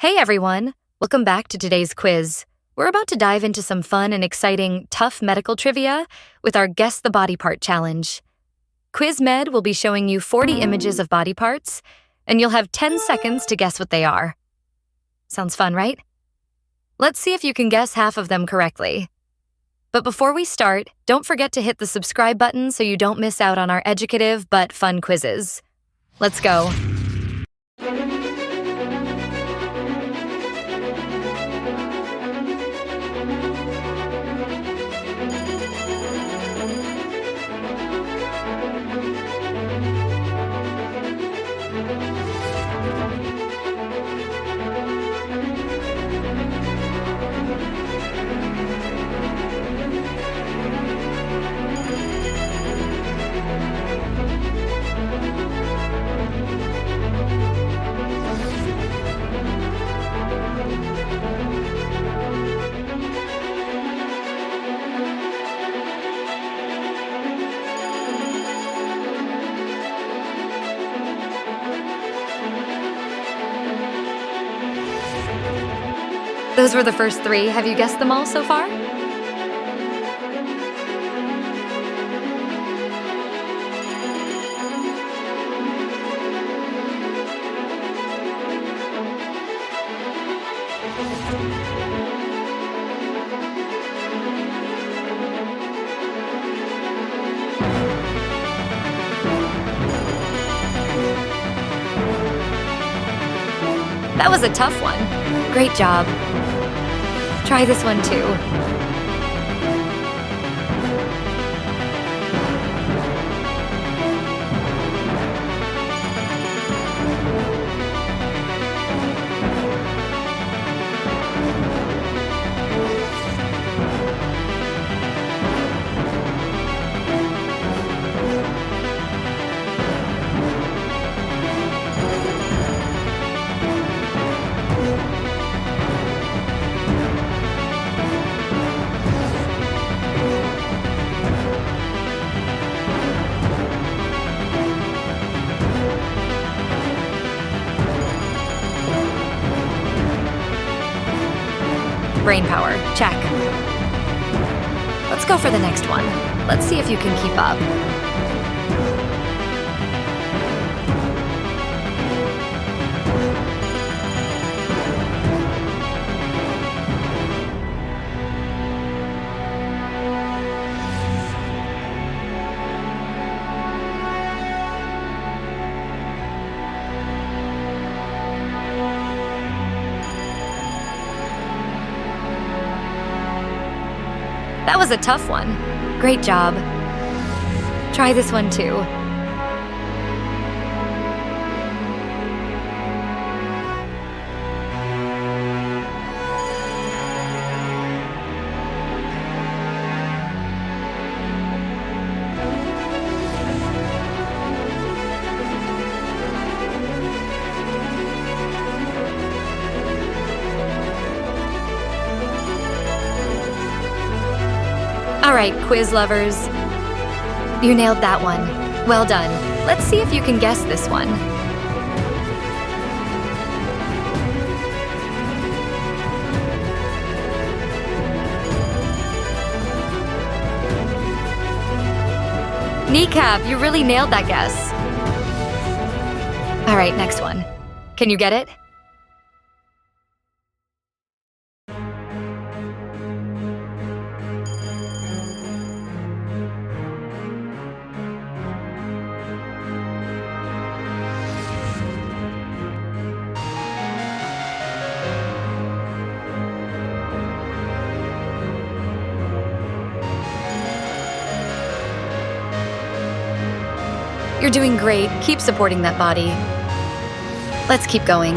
Hey everyone! Welcome back to today's quiz. We're about to dive into some fun and exciting, tough medical trivia with our Guess the Body Part challenge. QuizMed will be showing you 40 images of body parts, and you'll have 10 seconds to guess what they are. Sounds fun, right? Let's see if you can guess half of them correctly. But before we start, don't forget to hit the subscribe button so you don't miss out on our educative but fun quizzes. Let's go. Those were the first three. Have you guessed them all so far? That was a tough one. Great job. Try this one too. Brain power, check. Let's go for the next one. Let's see if you can keep up. That was a tough one. Great job. Try this one too. All right, quiz lovers. You nailed that one. Well done. Let's see if you can guess this one. Kneecap, you really nailed that guess. All right, next one. Can you get it? You're doing great. Keep supporting that body. Let's keep going.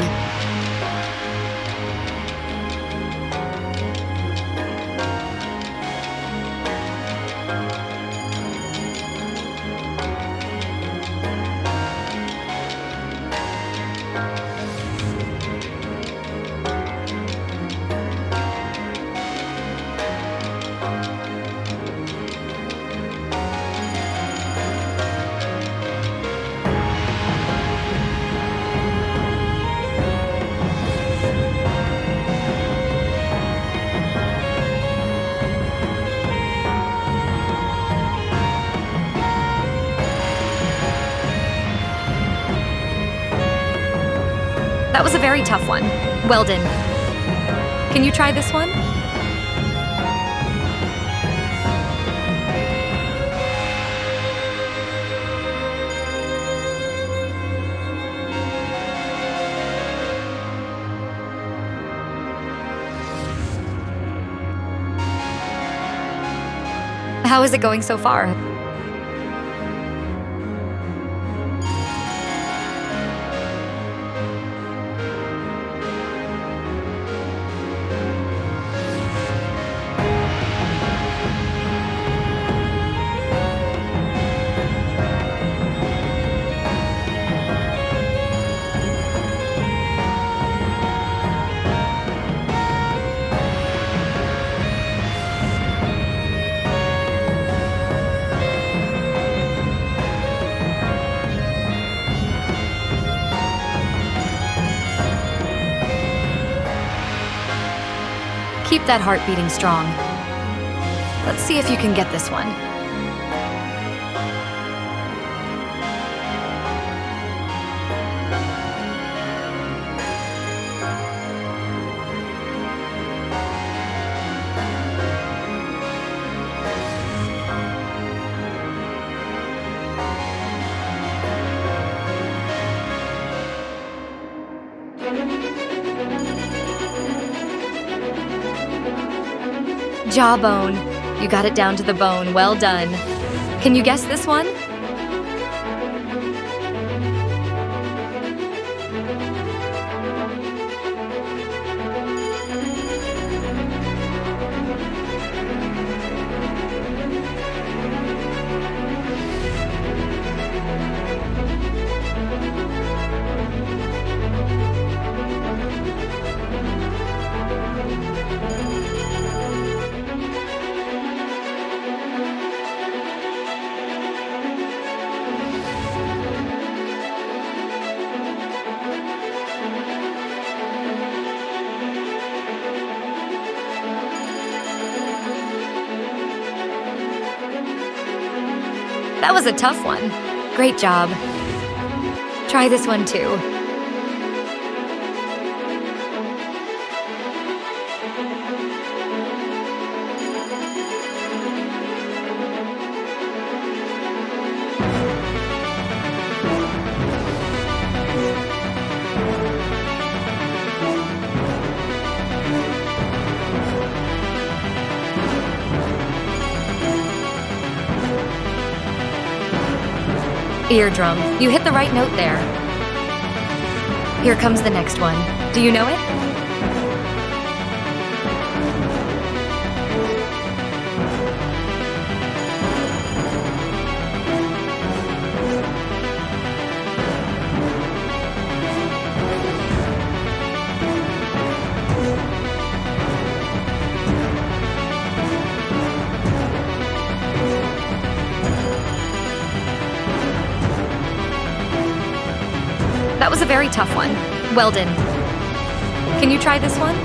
That was a very tough one. Well done. Can you try this one? How is it going so far? Keep that heart beating strong. Let's see if you can get this one. Jawbone. You got it down to the bone. Well done. Can you guess this one? That was a tough one. Great job. Try this one too. Eardrum. You hit the right note there. Here comes the next one. Do you know it? That was a very tough one. Well done. Can you try this one?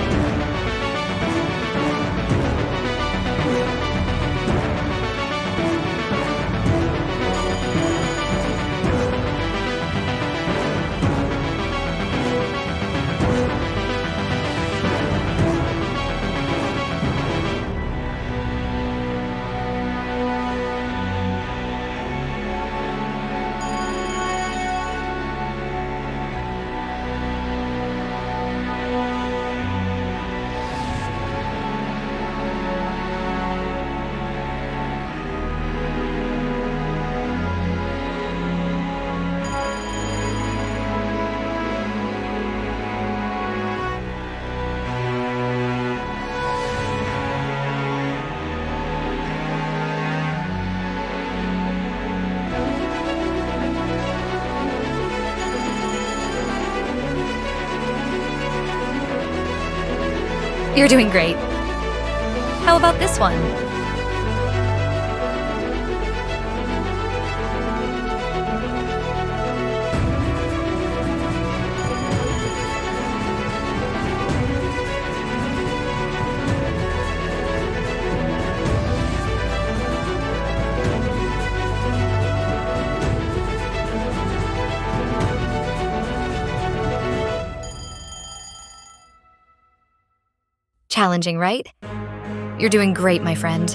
You're doing great. How about this one? Challenging, right? You're doing great, my friend.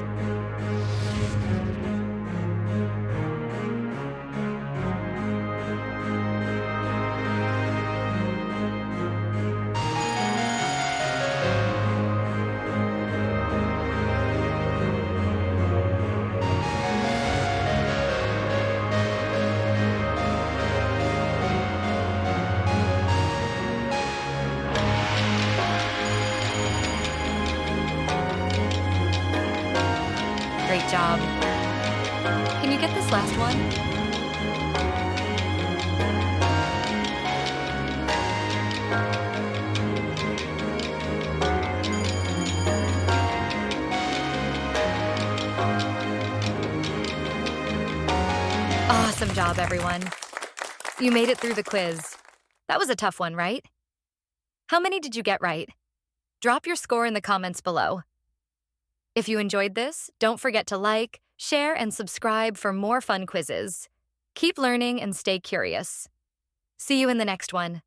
Great job. Can you get this last one? Awesome job, everyone. You made it through the quiz. That was a tough one, right? How many did you get right? Drop your score in the comments below. If you enjoyed this, don't forget to like, share, and subscribe for more fun quizzes. Keep learning and stay curious. See you in the next one.